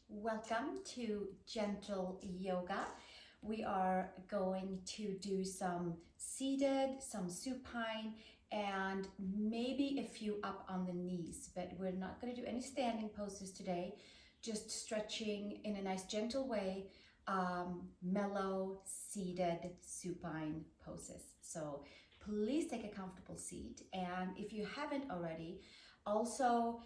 Welcome to gentle yoga. We are going to do some seated, some supine, and maybe a few up on the knees, but we're not going to do any standing poses today, just stretching in a nice gentle way, mellow seated supine poses. So please take a comfortable seat, and if you haven't already, also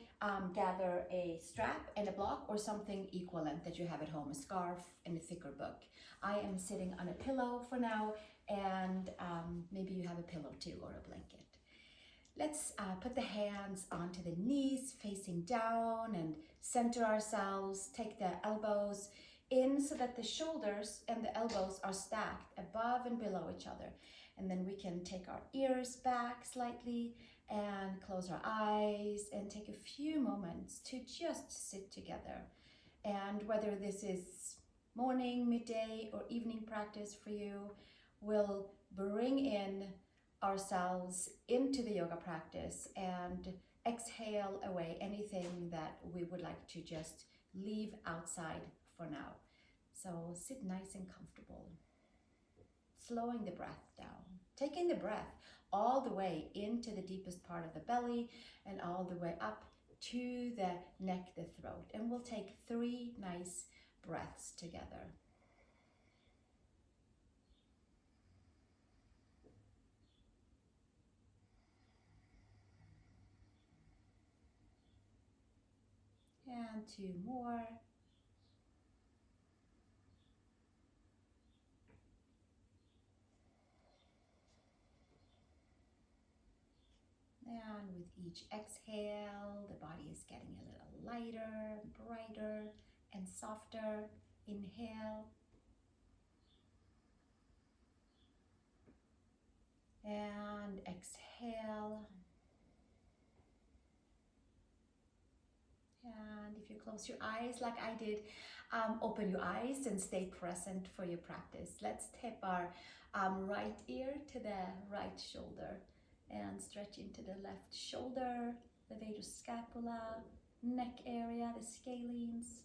gather a strap and a block or something equivalent that you have at home, a scarf and a thicker book. I am sitting on a pillow for now, and maybe you have a pillow too or a blanket. Let's put the hands onto the knees, facing down, and center ourselves. Take the elbows in so that the shoulders and the elbows are stacked above and below each other. And then we can take our ears back slightly and close our eyes and take a few moments to just sit together. And whether this is morning, midday, or evening practice for you, we'll bring in ourselves into the yoga practice and exhale away anything that we would like to just leave outside for now. So sit nice and comfortable, slowing the breath down, taking the breath all the way into the deepest part of the belly and all the way up to the neck, the throat. And we'll take 3 nice breaths together. And 2 more. And with each exhale, the body is getting a little lighter, brighter, and softer. Inhale. And exhale. And if you close your eyes like I did, open your eyes and stay present for your practice. Let's tip our right ear to the right shoulder and stretch into the left shoulder, the vagus scapula, neck area, the scalenes.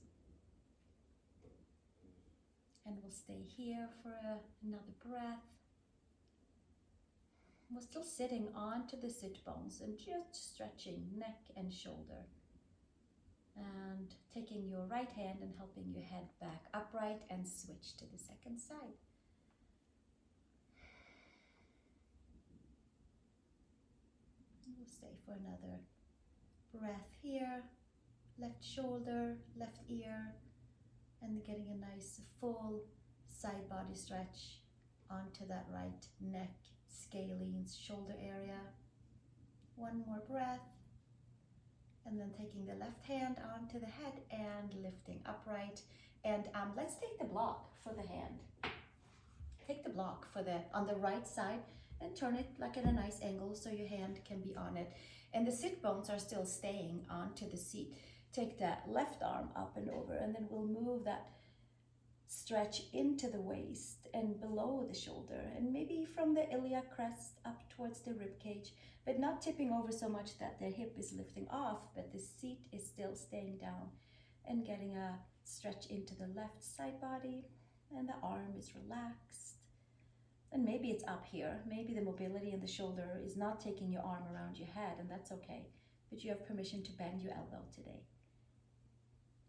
And we'll stay here for another breath. We're still sitting onto the sit bones and just stretching neck and shoulder. And taking your right hand and helping your head back upright and switch to the second side. We'll stay for another breath here. Left shoulder, left ear, and getting a nice full side body stretch onto that right neck, scalenes, shoulder area. One more breath. And then taking the left hand onto the head and lifting upright. And let's take the block for the hand. Take the block on the right side and turn it like at a nice angle so your hand can be on it. And the sit bones are still staying onto the seat. Take that left arm up and over, and then we'll move that stretch into the waist and below the shoulder, and maybe from the iliac crest up towards the rib cage, but not tipping over so much that the hip is lifting off, but the seat is still staying down, and getting a stretch into the left side body, and the arm is relaxed. And maybe it's up here, maybe the mobility in the shoulder is not taking your arm around your head, and that's okay, but you have permission to bend your elbow today.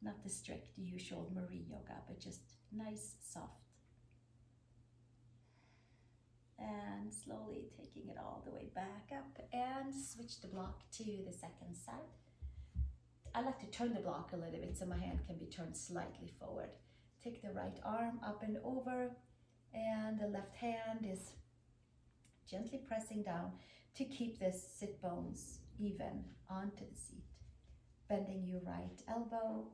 Not the strict usual Marie yoga, but just nice, soft. And slowly taking it all the way back up and switch the block to the second side. I like to turn the block a little bit so my hand can be turned slightly forward. Take the right arm up and over, and the left hand is gently pressing down to keep the sit bones even onto the seat. Bending your right elbow.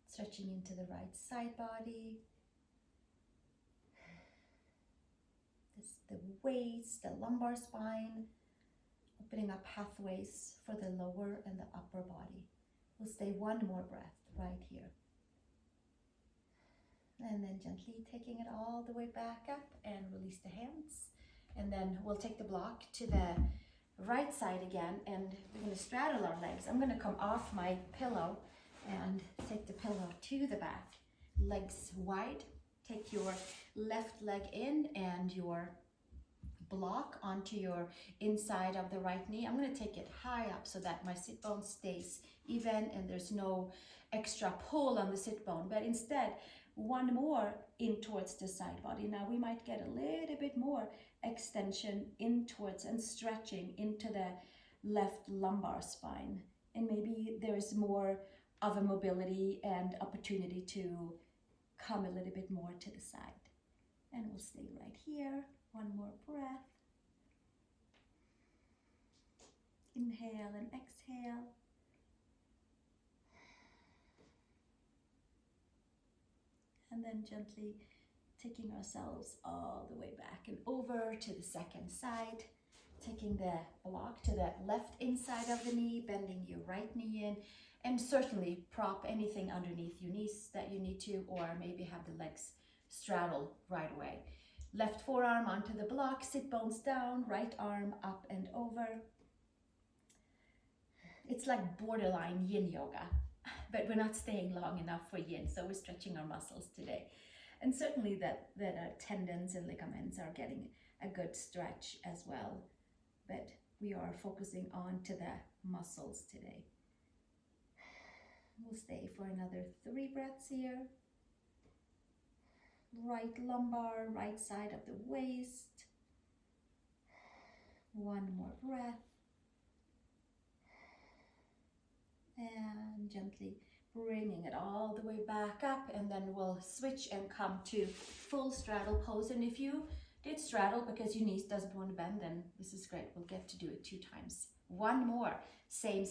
Stretching into the right side body. The waist, the lumbar spine, opening up pathways for the lower and the upper body. We'll stay one more breath right here. And then gently taking it all the way back up and release the hands. And then we'll take the block to the right side again, and we're going to straddle our legs. I'm going to come off my pillow and take the pillow to the back. Legs wide. Take your left leg in and your block onto your inside of the right knee. I'm going to take it high up so that my sit bone stays even and there's no extra pull on the sit bone, but instead one more in towards the side body. Now we might get a little bit more extension in towards and stretching into the left lumbar spine, and maybe there's more of a mobility and opportunity to come a little bit more to the side. And we'll stay right here. One more breath. Inhale and exhale. And then gently taking ourselves all the way back and over to the second side. Taking the block to the left inside of the knee, bending your right knee in, and certainly prop anything underneath your knees that you need to, or maybe have the legs straddle right away. Left forearm onto the block, sit bones down, right arm up and over. It's like borderline yin yoga, but we're not staying long enough for yin, so we're stretching our muscles today. And certainly that our tendons and ligaments are getting a good stretch as well. But we are focusing on to the muscles today. We'll stay for another 3 breaths here. Right lumbar, right side of the waist. One more breath. And gently bringing it all the way back up, and then we'll switch and come to full straddle pose. And if you did straddle because your knees doesn't want to bend, then this is great. We'll get to do it 2 times. One more, same.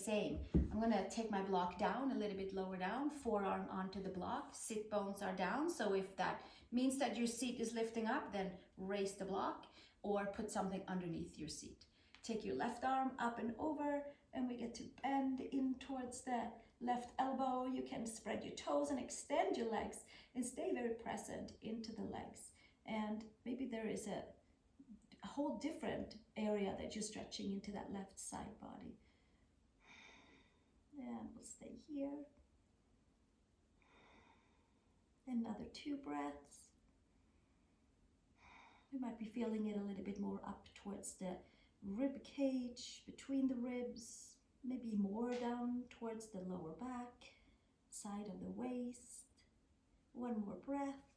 I'm gonna take my block down, a little bit lower down, forearm onto the block, sit bones are down. So if that means that your seat is lifting up, then raise the block or put something underneath your seat. Take your left arm up and over, and we get to bend in towards the left elbow. You can spread your toes and extend your legs and stay very present into the legs. And maybe there is a whole different area that you're stretching into that left side body. And we'll stay here. Another 2 breaths. You might be feeling it a little bit more up towards the rib cage, between the ribs, maybe more down towards the lower back, side of the waist. One more breath.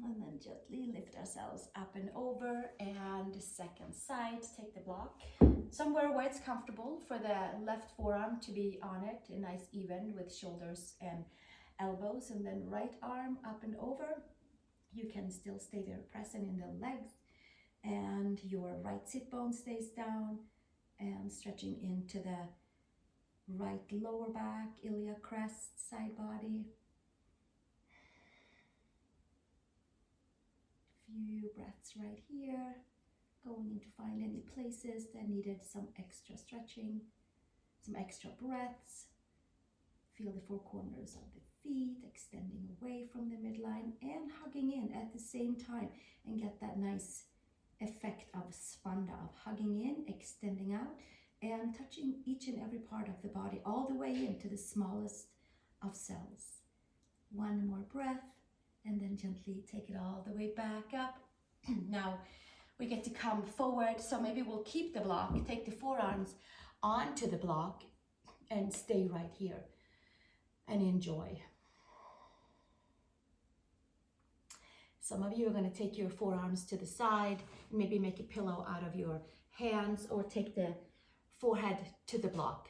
And then gently lift ourselves up and over, and second side, take the block somewhere where it's comfortable for the left forearm to be on it, a nice even with shoulders and elbows, and then right arm up and over. You can still stay very present in the legs, and your right sit bone stays down, and stretching into the right lower back, iliac crest, side body. Few breaths right here, going in to find any places that needed some extra stretching, some extra breaths. Feel the 4 corners of the feet extending away from the midline and hugging in at the same time, and get that nice effect of spanda, of hugging in, extending out, and touching each and every part of the body all the way into the smallest of cells. One more breath. And then gently take it all the way back up. Now we get to come forward, so maybe we'll keep the block, take the forearms onto the block, and stay right here and enjoy. Some of you are going to take your forearms to the side, maybe make a pillow out of your hands, or take the forehead to the block.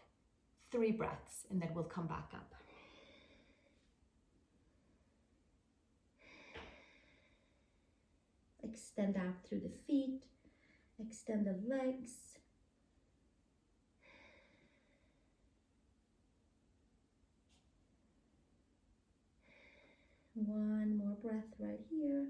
3 breaths, and then we'll come back up. Extend out through the feet, extend the legs. One more breath right here.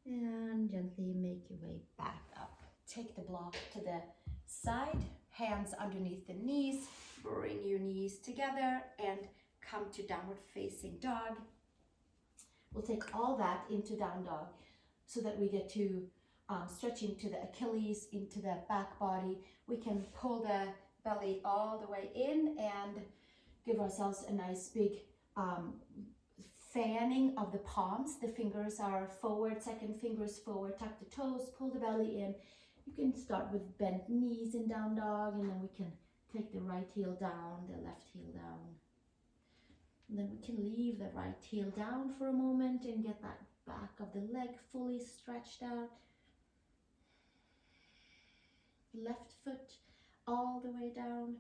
And gently make your way back up. Take the block to the side, hands underneath the knees, bring your knees together and come to downward facing dog. We'll take all that into down dog so that we get to stretching to the Achilles, into the back body. We can pull the belly all the way in and give ourselves a nice big fanning of the palms. The fingers are forward, second fingers forward, tuck the toes, pull the belly in. You can start with bent knees in down dog, and then we can take the right heel down, the left heel down. And then we can leave the right heel down for a moment and get that back of the leg fully stretched out. Left foot all the way down.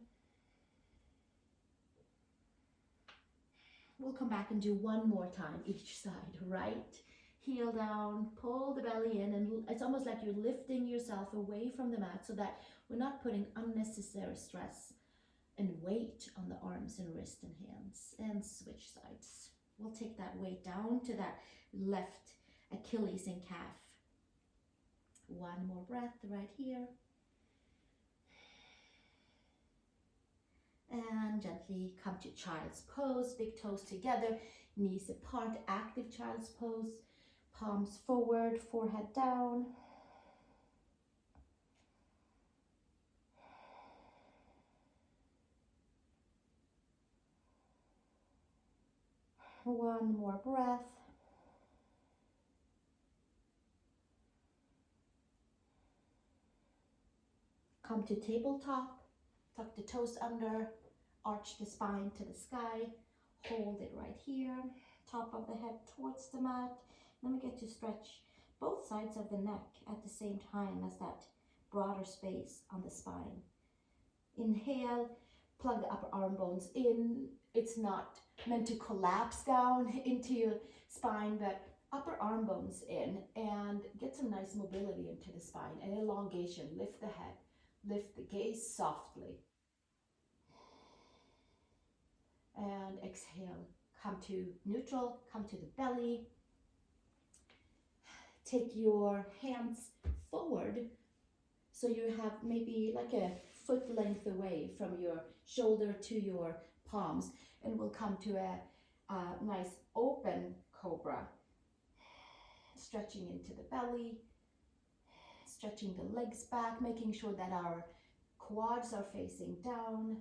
We'll come back and do one more time each side. Right heel down, pull the belly in, and it's almost like you're lifting yourself away from the mat so that we're not putting unnecessary stress and weight on the arms and wrist and hands. And switch sides. We'll take that weight down to that left Achilles and calf. One more breath right here. And gently come to child's pose, big toes together, knees apart, active child's pose, palms forward, forehead down. One more breath. Come to tabletop, tuck the toes under, arch the spine to the sky, hold it right here, top of the head towards the mat. Then we get to stretch both sides of the neck at the same time as that broader space on the spine. Inhale, plug the upper arm bones in. It's not meant to collapse down into your spine, but upper arm bones in, and get some nice mobility into the spine and elongation. Lift the head, lift the gaze softly. And exhale, come to neutral, come to the belly. Take your hands forward so you have maybe like a foot length away from your shoulder to your palms, and we'll come to a nice open cobra. Stretching into the belly, stretching the legs back, making sure that our quads are facing down.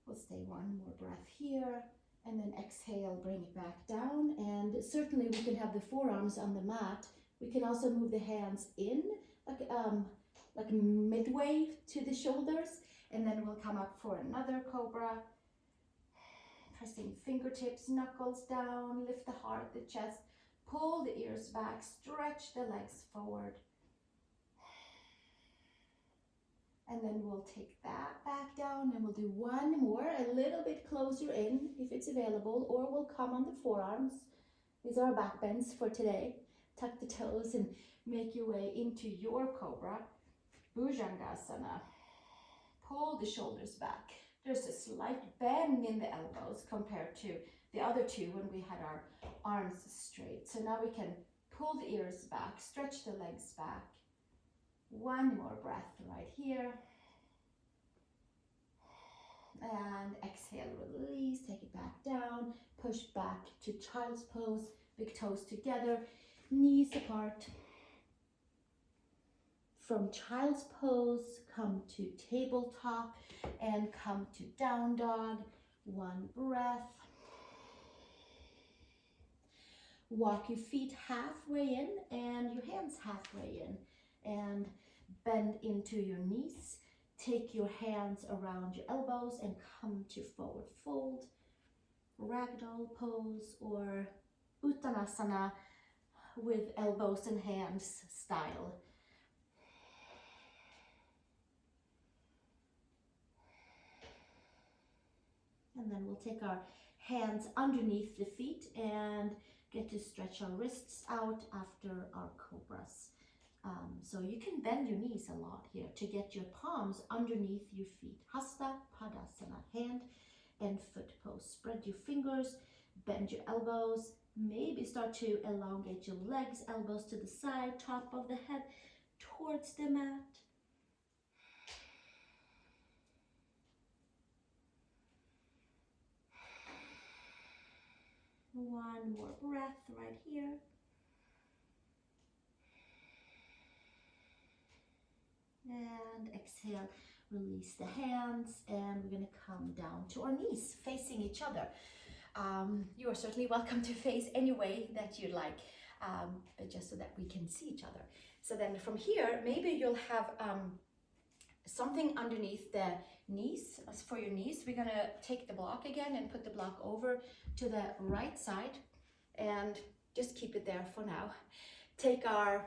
We'll stay one more breath here, and then exhale, bring it back down. And certainly we can have the forearms on the mat. We can also move the hands in, like midway to the shoulders, and then we'll come up for another cobra. Pressing fingertips, knuckles down, lift the heart, the chest, pull the ears back, stretch the legs forward. And then we'll take that back down, and we'll do one more, a little bit closer in if it's available, or we'll come on the forearms. These are our back bends for today. Tuck the toes and make your way into your cobra. Bhujangasana. Pull the shoulders back. There's a slight bend in the elbows compared to the other two when we had our arms straight. So now we can pull the ears back, stretch the legs back. One more breath right here. And exhale, release, take it back down, push back to child's pose, big toes together, knees apart. From child's pose, come to tabletop and come to down dog. One breath. Walk your feet halfway in and your hands halfway in, and bend into your knees. Take your hands around your elbows and come to forward fold, ragdoll pose, or uttanasana with elbows and hands style. And then we'll take our hands underneath the feet and get to stretch our wrists out after our cobras. So you can bend your knees a lot here to get your palms underneath your feet. Hasta Padasana, hand and foot pose. Spread your fingers, bend your elbows, maybe start to elongate your legs, elbows to the side, top of the head towards the mat. One more breath right here. And exhale, release the hands, and we're gonna come down to our knees, facing each other. You are certainly welcome to face any way that you like, but just so that we can see each other. So then from here, maybe you'll have something underneath the knees. As for your knees, we're gonna take the block again and put the block over to the right side and just keep it there for now. Take our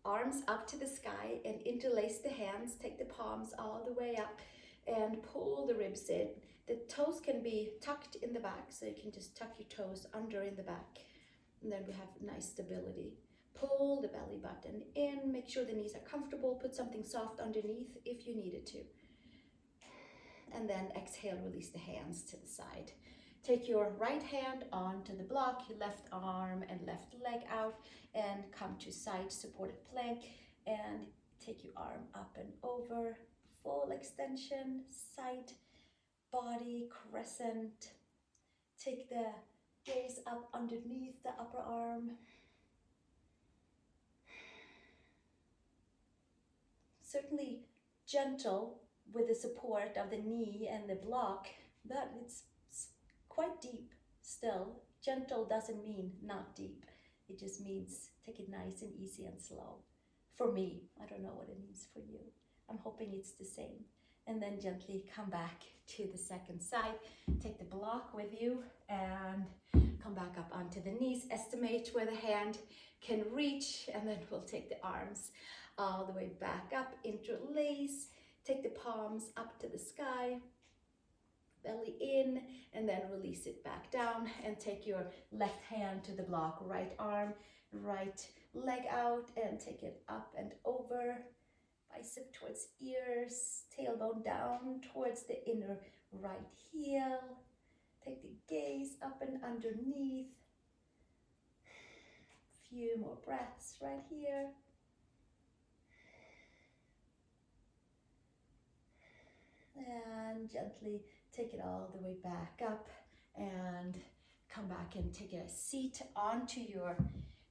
arms up to the sky and interlace the hands. Take the palms all the way up and pull the ribs in. The toes can be tucked in the back, so you can just tuck your toes under in the back. And then we have nice stability. Pull the belly button in, make sure the knees are comfortable, put something soft underneath if you needed to. And then exhale, release the hands to the side. Take your right hand onto the block, your left arm and left leg out, and come to side supported plank, and take your arm up and over, full extension, side, body, crescent. Take the gaze up underneath the upper arm. Certainly gentle with the support of the knee and the block, but it's quite deep still. Gentle doesn't mean not deep. It just means take it nice and easy and slow. For me, I don't know what it means for you. I'm hoping it's the same. And then gently come back to the second side. Take the block with you and come back up onto the knees. Estimate where the hand can reach, and then we'll take the arms all the way back up, interlace, take the palms up to the sky, belly in, and then release it back down, and take your left hand to the block, right arm, right leg out, and take it up and over, bicep towards ears, tailbone down towards the inner right heel. Take the gaze up and underneath. Few more breaths right here. And gently take it all the way back up and come back and take a seat onto your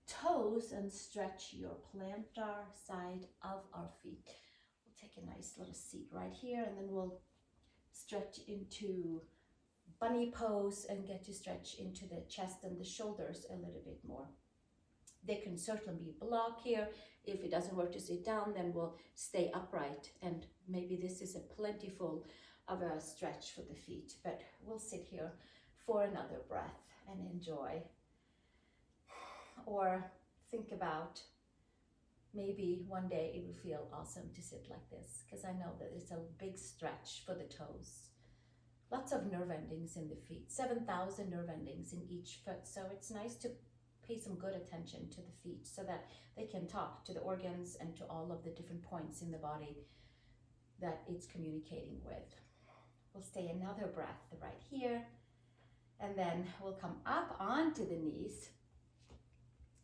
toes and stretch your plantar side of our feet. We'll take a nice little seat right here, and then we'll stretch into bunny pose and get to stretch into the chest and the shoulders a little bit more. There can certainly be a block here. If it doesn't work to sit down, then we'll stay upright, and maybe this is a plentiful of a stretch for the feet, but we'll sit here for another breath and enjoy. Or think about maybe one day it will feel awesome to sit like this, because I know that it's a big stretch for the toes. Lots of nerve endings in the feet, 7,000 nerve endings in each foot, so it's nice to pay some good attention to the feet so that they can talk to the organs and to all of the different points in the body that it's communicating with. We'll stay another breath right here, and then we'll come up onto the knees.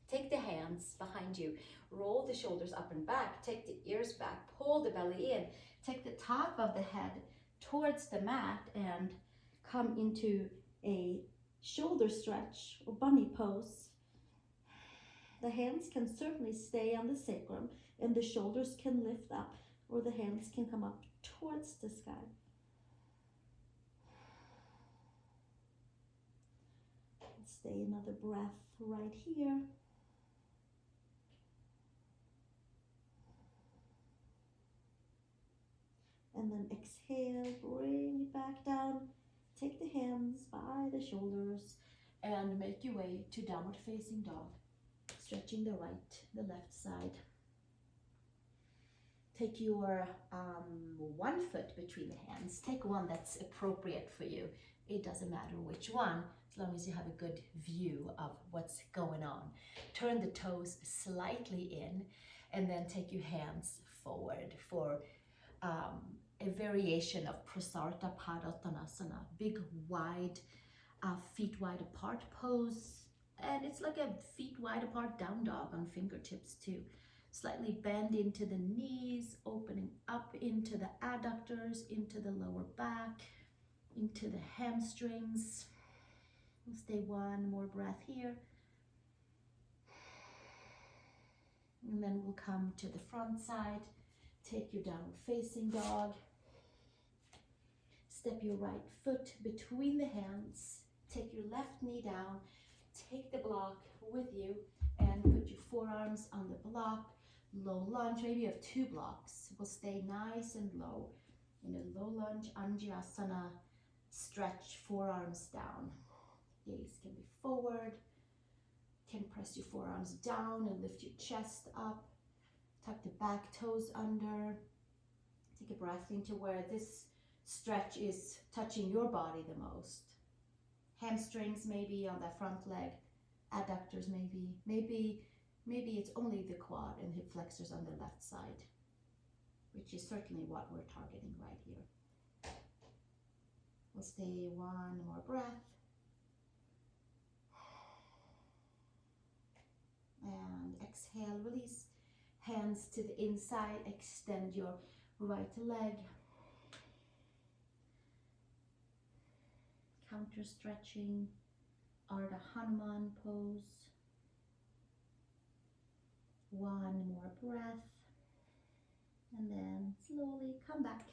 Take the hands behind you, roll the shoulders up and back, take the ears back, pull the belly in, take the top of the head towards the mat and come into a shoulder stretch or bunny pose. The hands can certainly stay on the sacrum, and the shoulders can lift up, or the hands can come up towards the sky. Stay another breath right here. And then exhale, bring it back down. Take the hands by the shoulders and make your way to downward facing dog. Stretching the right, the left side. Take your one foot between the hands. Take one that's appropriate for you. It doesn't matter which one, as long as you have a good view of what's going on. Turn the toes slightly in, and then take your hands forward for a variation of Prasarta Padottanasana, big, wide, feet wide apart pose. And it's like a feet wide apart down dog on fingertips too. Slightly bend into the knees, opening up into the adductors, into the lower back, into the hamstrings. We'll stay one more breath here. And then we'll come to the front side. Take your downward facing dog. Step your right foot between the hands. Take your left knee down. Take the block with you and put your forearms on the block. Low lunge, maybe you have 2 blocks. We'll stay nice and low in a low lunge Anjasana. Stretch forearms down. Gaze can be forward. Can press your forearms down and lift your chest up. Tuck the back toes under. Take a breath into where this stretch is touching your body the most. Hamstrings maybe on the front leg. Adductors maybe it's only the quad and hip flexors on the left side, which is certainly what we're targeting right here. We'll stay 1 more breath. And exhale, release. Hands to the inside, extend your right leg. Counter stretching, Ardha Hanuman pose. 1 more breath. And then slowly come back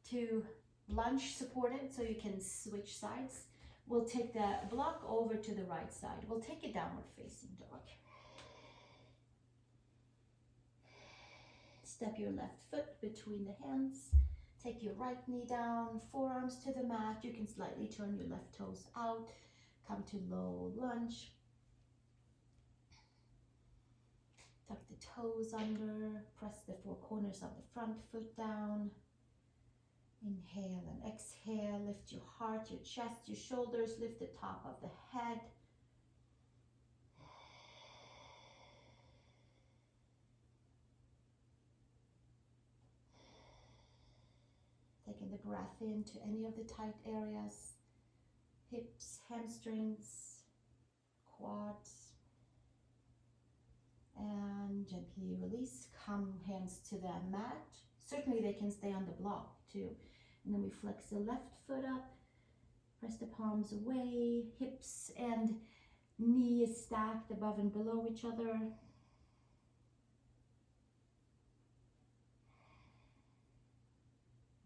to lunge supported, so you can switch sides. We'll take the block over to the right side. We'll take a downward facing dog. Step your left foot between the hands. Take your right knee down, forearms to the mat. You can slightly turn your left toes out. Come to low lunge. Tuck the toes under. Press the 4 corners of the front foot down. Inhale and exhale. Lift your heart, your chest, your shoulders. Lift the top of the head. Taking the breath into any of the tight areas, hips, hamstrings, quads, and gently release. Come hands to the mat. Certainly they can stay on the block too. And then we flex the left foot up, press the palms away, hips and knees stacked above and below each other.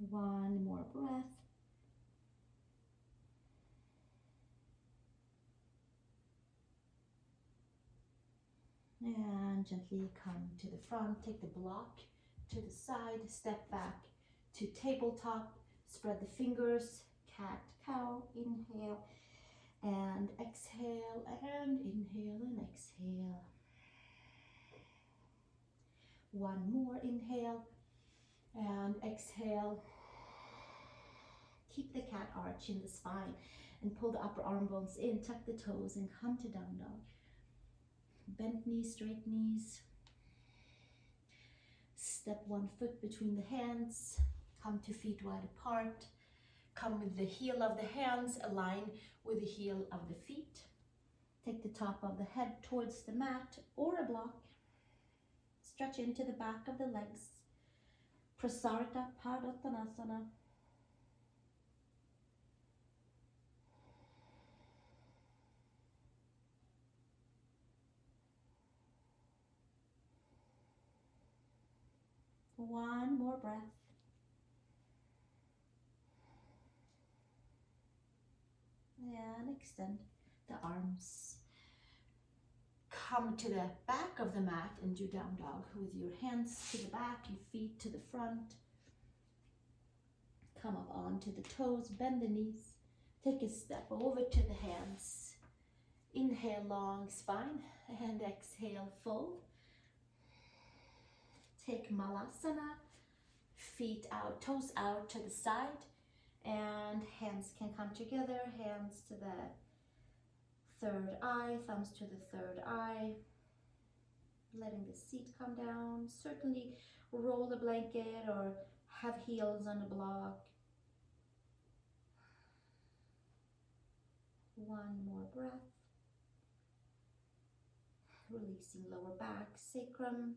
One more breath. And gently come to the front, take the block to the side, step back to tabletop, spread the fingers, cat, cow, inhale and exhale, and inhale and exhale. One more inhale and exhale. Keep the cat arch in the spine and pull the upper arm bones in, tuck the toes and come to down dog. Bent knees, straight knees. Step 1 foot between the hands, come to feet wide apart. Come with the heel of the hands, align with the heel of the feet. Take the top of the head towards the mat or a block. Stretch into the back of the legs. Prasarita Padottanasana. One more breath. And extend the arms. Come to the back of the mat and do down dog with your hands to the back, your feet to the front. Come up onto the toes, bend the knees. Take a step over to the hands. Inhale, long spine, and exhale, fold. Take Malasana, feet out, toes out to the side, and hands can come together, hands to the third eye, thumbs to the third eye, letting the seat come down. Certainly roll the blanket or have heels on a block. One more breath. Releasing lower back, sacrum,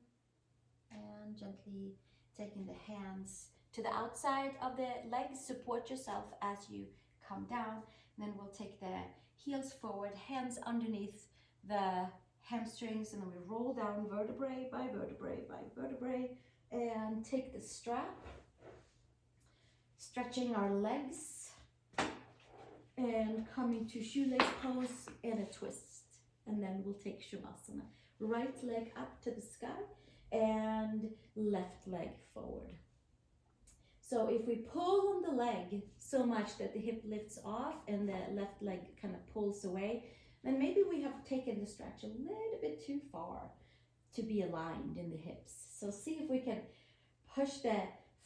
and gently taking the hands to the outside of the legs. Support yourself as you come down. And then we'll take the heels forward, hands underneath the hamstrings, and then we roll down vertebrae by vertebrae by vertebrae. And take the strap, stretching our legs, and coming to shoelace pose and a twist. And then we'll take Shavasana. Right leg up to the sky and left leg forward. So if we pull on the leg so much that the hip lifts off and the left leg kind of pulls away, then maybe we have taken the stretch a little bit too far to be aligned in the hips. So see if we can push the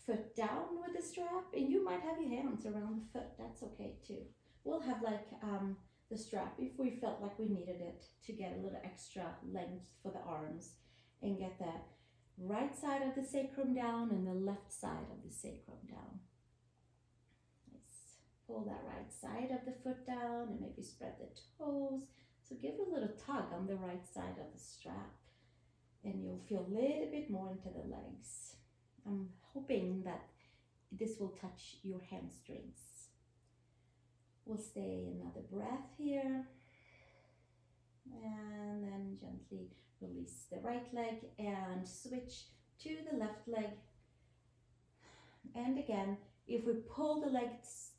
foot down with the strap, and you might have your hands around the foot. That's okay too. We'll have like the strap if we felt like we needed it to get a little extra length for the arms and get the right side of the sacrum down and the left side of the sacrum down. Let's pull that right side of the foot down and maybe spread the toes. So give a little tug on the right side of the strap and you'll feel a little bit more into the legs. I'm hoping that this will touch your hamstrings. We'll stay another breath here and then gently release the right leg and switch to the left leg. And again, if we pull the leg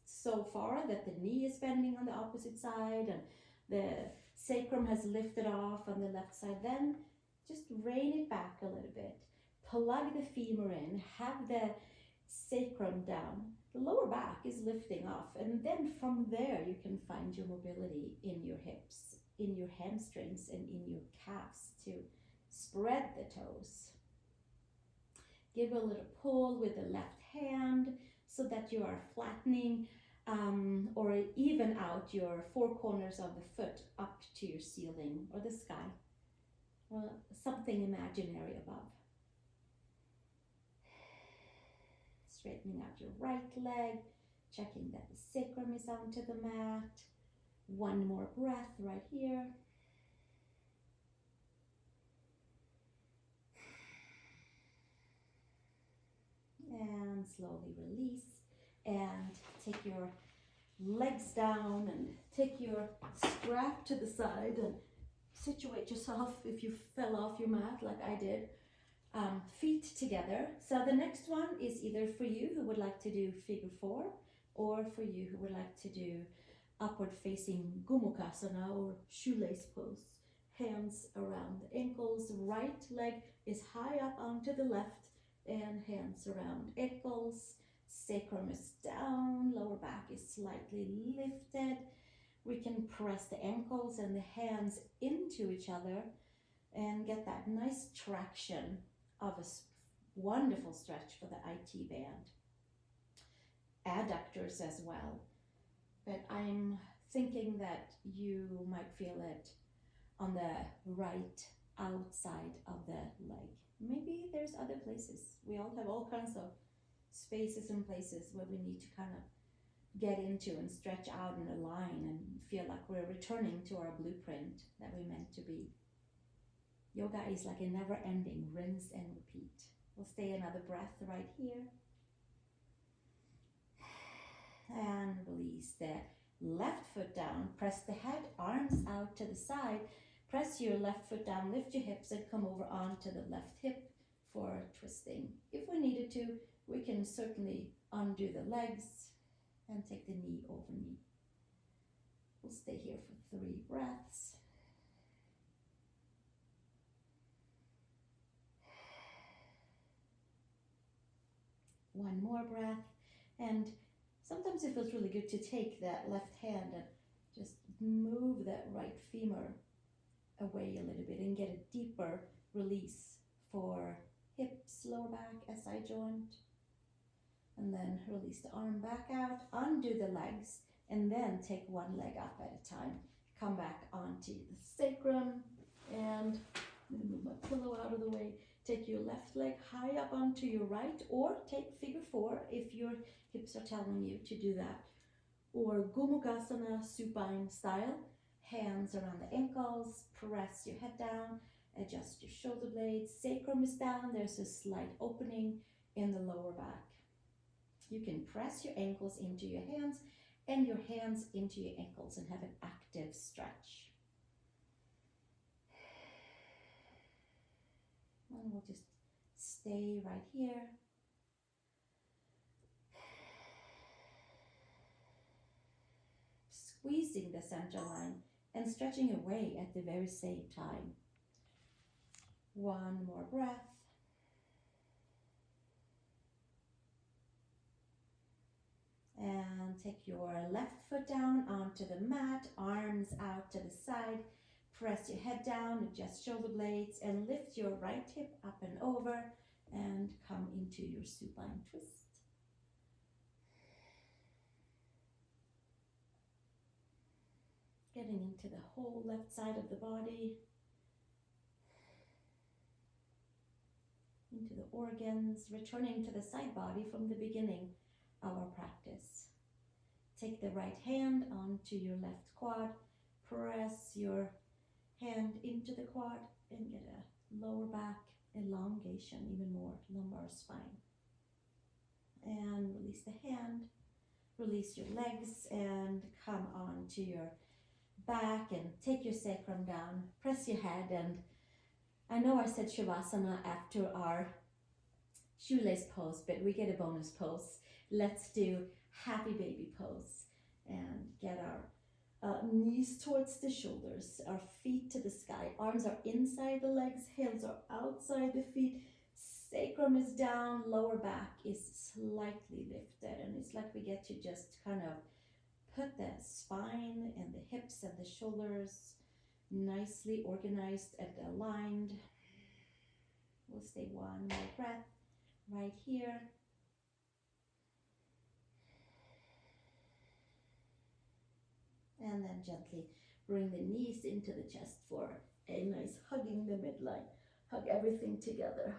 so far that the knee is bending on the opposite side and the sacrum has lifted off on the left side, then just rein it back a little bit. Plug the femur in, have the sacrum down. The lower back is lifting off, and then from there you can find your mobility in your hips, in your hamstrings, and in your calves to spread the toes. Give a little pull with the left hand so that you are flattening or even out your four corners of the foot up to your ceiling or the sky, or something imaginary above. Straightening out your right leg, checking that the sacrum is onto the mat. One more breath right here. And slowly release and take your legs down and take your strap to the side and situate yourself if you fell off your mat like I did. Feet together. So the next one is either for you who would like to do figure four or for you who would like to do upward facing Gomukasana or shoelace pose. Hands around the ankles, right leg is high up onto the left and hands around ankles. Sacrum is down, lower back is slightly lifted. We can press the ankles and the hands into each other and get that nice traction of a wonderful stretch for the IT band. Adductors as well, but I'm thinking that you might feel it on the right outside of the leg. Maybe there's other places. We all have all kinds of spaces and places where we need to kind of get into and stretch out and align and feel like we're returning to our blueprint that we meant to be. Yoga is like a never-ending rinse and repeat. We'll stay another breath right here. And release the left foot down. Press the head, arms out to the side. Press your left foot down, lift your hips and come over onto the left hip for twisting. If we needed to, we can certainly undo the legs and take the knee over knee. We'll stay here for 3 breaths. One more breath, and sometimes it feels really good to take that left hand and just move that right femur away a little bit and get a deeper release for hips, lower back, SI joint. And then release the arm back out, undo the legs, and then take one leg up at a time. Come back onto the sacrum, and move my pillow out of the way. Take your left leg high up onto your right, or take figure 4 if your hips are telling you to do that. Or Gomukasana supine style, hands around the ankles, press your head down, adjust your shoulder blades, sacrum is down, there's a slight opening in the lower back. You can press your ankles into your hands and your hands into your ankles and have an active stretch. And we'll just stay right here. Squeezing the center line and stretching away at the very same time. One more breath. And take your left foot down onto the mat, arms out to the side. Press your head down, adjust shoulder blades, and lift your right hip up and over and come into your supine twist. Getting into the whole left side of the body, into the organs, returning to the side body from the beginning of our practice. Take the right hand onto your left quad, press your hand into the quad and get a lower back elongation, even more lumbar spine. And release the hand, release your legs and come on to your back and take your sacrum down, press your head. And I know I said Shavasana after our shoelace pose, but we get a bonus pose. Let's do happy baby pose and get our knees towards the shoulders, our feet to the sky, arms are inside the legs, hands are outside the feet, sacrum is down, lower back is slightly lifted, and it's like we get to just kind of put the spine and the hips and the shoulders nicely organized and aligned. We'll stay one more breath right here. And then gently bring the knees into the chest for a nice hugging the midline. Hug everything together.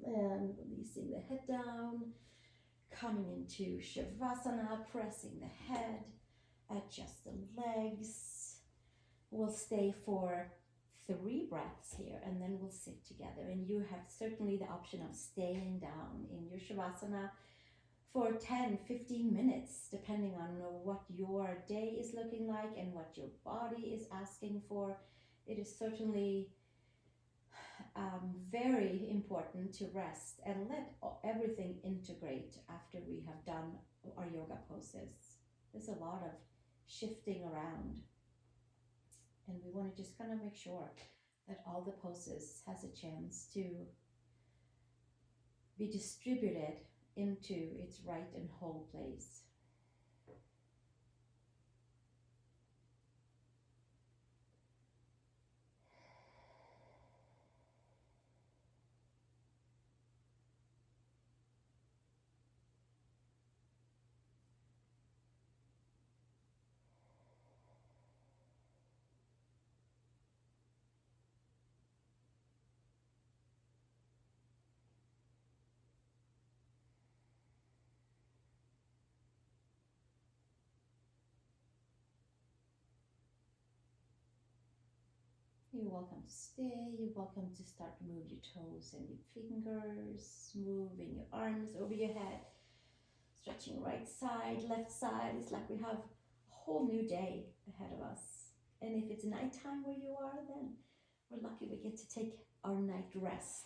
And releasing the head down, coming into Shavasana, pressing the head, adjust the legs. We'll stay for 3 breaths here and then we'll sit together, and you have certainly the option of staying down in your Shavasana for 10-15 minutes depending on what your day is looking like and what your body is asking for. It is certainly very important to rest and let everything integrate after we have done our yoga poses. There's a lot of shifting around, and we want to just kind of make sure that all the poses has a chance to be distributed into its right and whole place. You're welcome to stay. You're welcome to start to move your toes and your fingers, moving your arms over your head, stretching right side, left side. It's like we have a whole new day ahead of us. And if it's nighttime where you are, then we're lucky we get to take our night rest.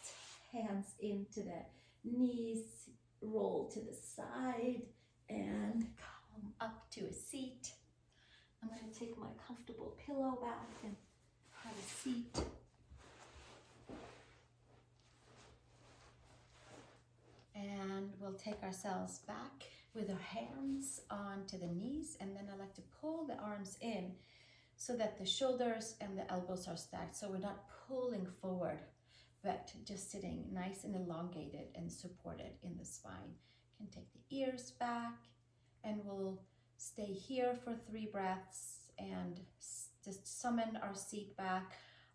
Hands into the knees, roll to the side, and come up to a seat. I'm going to take my comfortable pillow back and have a seat. And we'll take ourselves back with our hands onto the knees, and then I like to pull the arms in so that the shoulders and the elbows are stacked, so we're not pulling forward, but just sitting nice and elongated and supported in the spine. Can take the ears back, and we'll stay here for 3 breaths and just summon our seat back.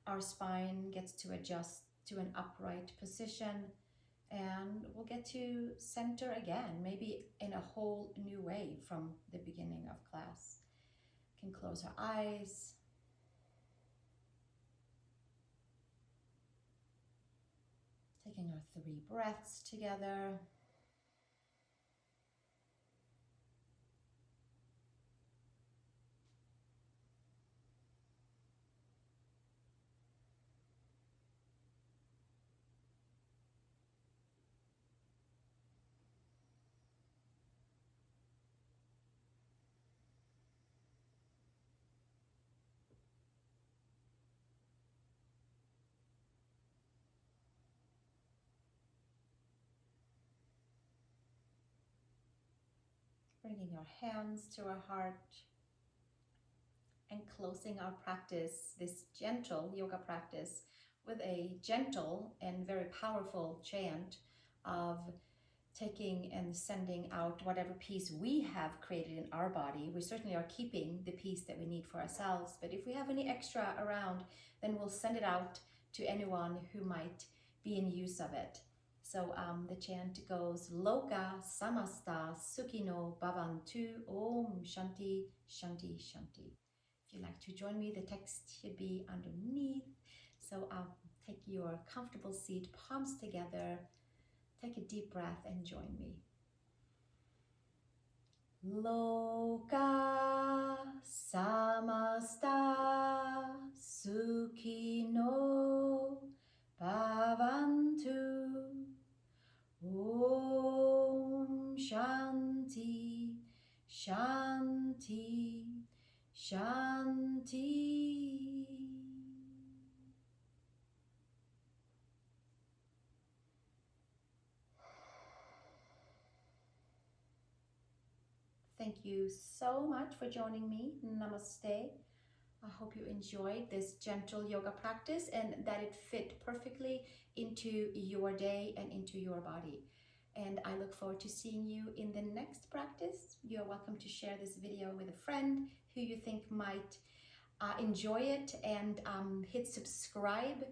Our spine gets to adjust to an upright position, and we'll get to center again, maybe in a whole new way from the beginning of class. Can close our eyes. Taking our 3 breaths together. bringing our hands to our heart and closing our practice, this gentle yoga practice, with a gentle and very powerful chant of taking and sending out whatever peace we have created in our body. We certainly are keeping the peace that we need for ourselves, but if we have any extra around, then we'll send it out to anyone who might be in use of it. So the chant goes, Loka samasta sukhino bhavantu om shanti shanti shanti. If you'd like to join me, the text should be underneath. So take your comfortable seat, palms together. Take a deep breath and join me. Loka samasta sukhino bhavantu om shanti shanti shanti. Thank you so much for joining me. Namaste. I hope you enjoyed this gentle yoga practice and that it fit perfectly into your day and into your body. And I look forward to seeing you in the next practice. You're welcome to share this video with a friend who you think might enjoy it, and hit subscribe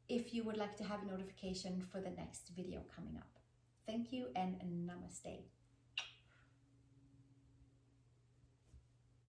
if you would like to have a notification for the next video coming up. Thank you and namaste.